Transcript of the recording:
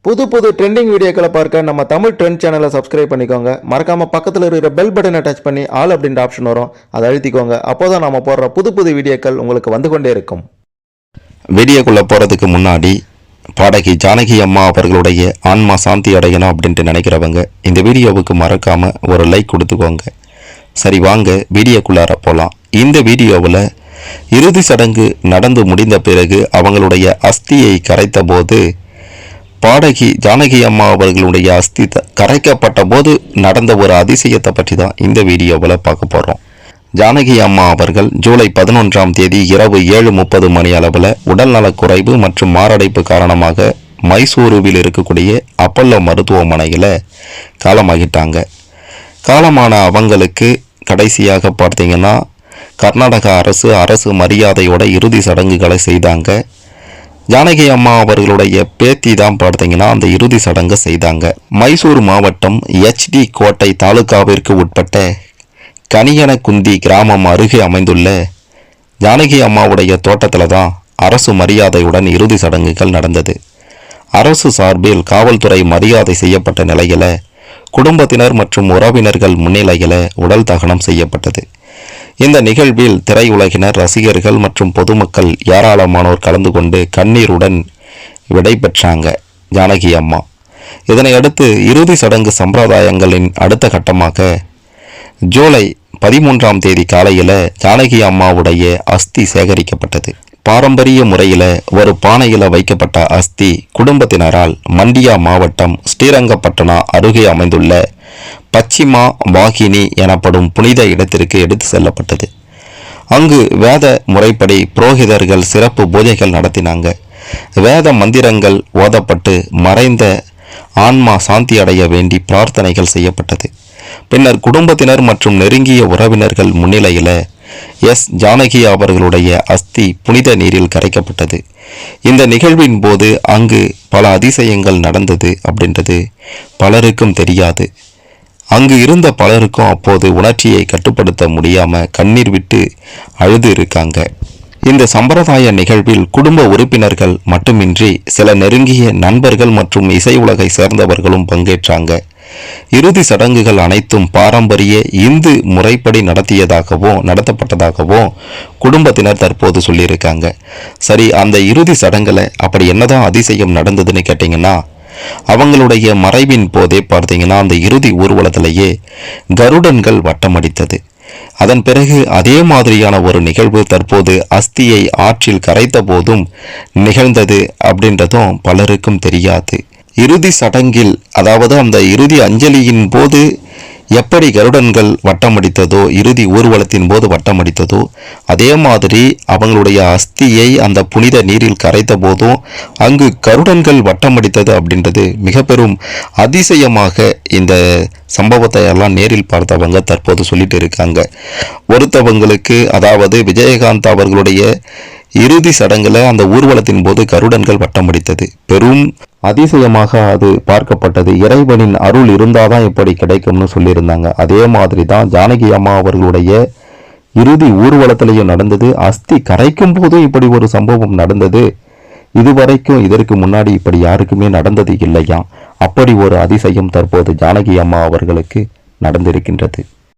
புது புது ட்ரெண்டிங் வீடியோக்களை பார்க்க நம்ம தமிழ் ட்ரெண்ட் சேனலை சப்ஸ்கிரைப் பண்ணிக்கோங்க. மறக்காம பக்கத்தில் இருக்கிற பெல் பட்டனை டச் பண்ணி ஆல் அப்படின்ற ஆப்ஷன் வரும், அதை அழுத்திக்கோங்க. அப்போதான் நம்ம போடுற புது புது வீடியோக்கள் உங்களுக்கு வந்து கொண்டே இருக்கும். வீடியோக்குள்ளே போகிறதுக்கு முன்னாடி பாடகி ஜானகி அம்மா அவர்களுடைய ஆன்மா சாந்தி அடையணும் அப்படின்ட்டு நினைக்கிறவங்க இந்த வீடியோவுக்கு மறக்காமல் ஒரு லைக் கொடுத்துக்கோங்க. சரி, வாங்க வீடியோக்குள்ளார போகலாம். இந்த வீடியோவில் இறுதி சடங்கு நடந்து முடிந்த பிறகு அவங்களுடைய அஸ்தியை கரைத்த போது பாடகி ஜானகி அம்மா அவர்களுடைய அஸ்தி கரைக்கப்பட்ட போது நடந்த ஒரு அதிசயத்தை பற்றி தான் இந்த வீடியோவில் பார்க்க போகிறோம். ஜானகி அம்மா அவர்கள் ஜூலை 11ஆம் தேதி இரவு 7:30 மணி அளவில் உடல்நலக்குறைவு மற்றும் மாரடைப்பு காரணமாக மைசூருவில் இருக்கக்கூடிய அப்பல்லோ மருத்துவமனையில் காலமாகிட்டாங்க. காலமான அவங்களுக்கு கடைசியாக பார்த்தீங்கன்னா கர்நாடக அரசு மரியாதையோட இறுதி சடங்குகளை செய்தாங்க. ஜானகி அம்மா அவர்களுடைய பேத்தி தான் பார்த்தீங்கன்னா அந்த இறுதி சடங்கை செய்தாங்க. மைசூர் மாவட்டம் HD கோட்டை தாலுகாவிற்கு உட்பட்ட கனியனகுந்தி கிராமம் அருகே அமைந்துள்ள ஜானகி அம்மாவுடைய தோட்டத்தில் தான் அரசு மரியாதையுடன் இறுதி சடங்குகள் நடந்தது. அரசு சார்பில் காவல்துறை மரியாதை செய்யப்பட்ட நிலையில் குடும்பத்தினர் மற்றும் உறவினர்கள் முன்னிலையில் உடல் தகனம் செய்யப்பட்டது. இந்த நிகழ்வில் திரையுலகினர், ரசிகர்கள் மற்றும் பொதுமக்கள் ஏராளமானோர் கலந்து கொண்டு கண்ணீருடன் விடை பெற்றாங்க ஜானகி அம்மா. இதனை அடுத்து இறுதி சடங்கு சம்பிரதாயங்களின் அடுத்த கட்டமாக ஜூலை 13ஆம் தேதி காலையில் ஜானகி அம்மாவுடைய அஸ்தி சேகரிக்கப்பட்டது. பாரம்பரிய முறையில் ஒரு பானையில் வைக்கப்பட்ட அஸ்தி குடும்பத்தினரால் மண்டியா மாவட்டம் ஸ்ரீரங்கப்பட்டணா அருகே அமைந்துள்ள பச்சிமா வாகினி எனப்படும் புனித இடத்திற்கு எடுத்து செல்லப்பட்டது. அங்கு வேத முறைப்படி புரோகிதர்கள் சிறப்பு பூஜைகள் நடத்தினாங்க. வேத மந்திரங்கள் ஓதப்பட்டு மறைந்த ஆன்மா சாந்தி அடைய வேண்டி பிரார்த்தனைகள் செய்யப்பட்டது. பின்னர் குடும்பத்தினர் மற்றும் நெருங்கிய உறவினர்கள் முன்னிலையில் ஜானகி அவர்களுடைய அஸ்தி புனித நீரில் கரைக்கப்பட்டது. இந்த நிகழ்வின் போது அங்கு பல அதிசயங்கள் நடந்தது அப்படின்றது பலருக்கும் தெரியாது. அங்கு இருந்த பலருக்கும் அப்போது உணர்ச்சியை கட்டுப்படுத்த முடியாம கண்ணீர் விட்டு அழுது இருக்காங்க. இந்த சம்பிரதாய நிகழ்வில் குடும்ப உறுப்பினர்கள் மட்டுமின்றி சில நெருங்கிய நண்பர்கள் மற்றும் இசை உலகை சேர்ந்தவர்களும் பங்கேற்றாங்க. இறுதி சடங்குகள் அனைத்தும் பாரம்பரிய இந்து முறைப்படி நடத்தப்பட்டதாகவும் குடும்பத்தினர் தற்போது சொல்லியிருக்காங்க. சரி, அந்த இறுதி சடங்குல அப்படி என்னதான் அதிசயம் நடந்ததுன்னு கேட்டிங்கன்னா, அவங்களுடைய மறைவின் போதே பார்த்தீங்கன்னா அந்த இறுதி ஊர்வலத்திலேயே கருடன்கள் வட்டமடித்தது. அதன் பிறகு அதே மாதிரியான ஒரு நிகழ்வு தற்போது அஸ்தியை ஆற்றில் கரைத்த போதும் நிகழ்ந்தது அப்படின்றதும் பலருக்கும் தெரியாது. இறுதி சடங்கில், அதாவது அந்த இறுதி அஞ்சலியின் போது எப்படி கருடன்கள் வட்டமடித்ததோ, இறுதி ஊர்வலத்தின் போது வட்டமடித்ததோ, அதே மாதிரி அவங்களுடைய அஸ்தியை அந்த புனித நீரில் கரைத்த போதும் அங்கு கருடன்கள் வட்டமடித்தது அப்படின்றது மிக பெரும் அதிசயமாக இந்த சம்பவத்தை எல்லாம் நேரில் பார்த்தவங்க தற்போது சொல்லிட்டு இருக்காங்க. ஒருத்தவங்களுக்கு, அதாவது விஜயகாந்த் அவர்களுடைய இறுதி சடங்குல அந்த ஊர்வலத்தின் போது கருடன்கள் வட்டமடித்தது பெரும் அதிசயமாக அது பார்க்கப்பட்டது. இறைவனின் அருள் இருந்தாதான் இப்படி கிடைக்கும்னு சொல்லியிருந்தாங்க. அதே மாதிரி தான் ஜானகி அம்மா அவர்களுடைய இறுதி ஊர்வலத்திலேயும் நடந்தது. அஸ்தி கரைக்கும் போதும் இப்படி ஒரு சம்பவம் நடந்தது. இதுவரைக்கும் இதற்கு முன்னாடி இப்படி யாருக்குமே நடந்தது இல்லையா. அப்படி ஒரு அதிசயம் தற்போது ஜானகி அம்மா அவர்களுக்கு நடந்திருக்கின்றது.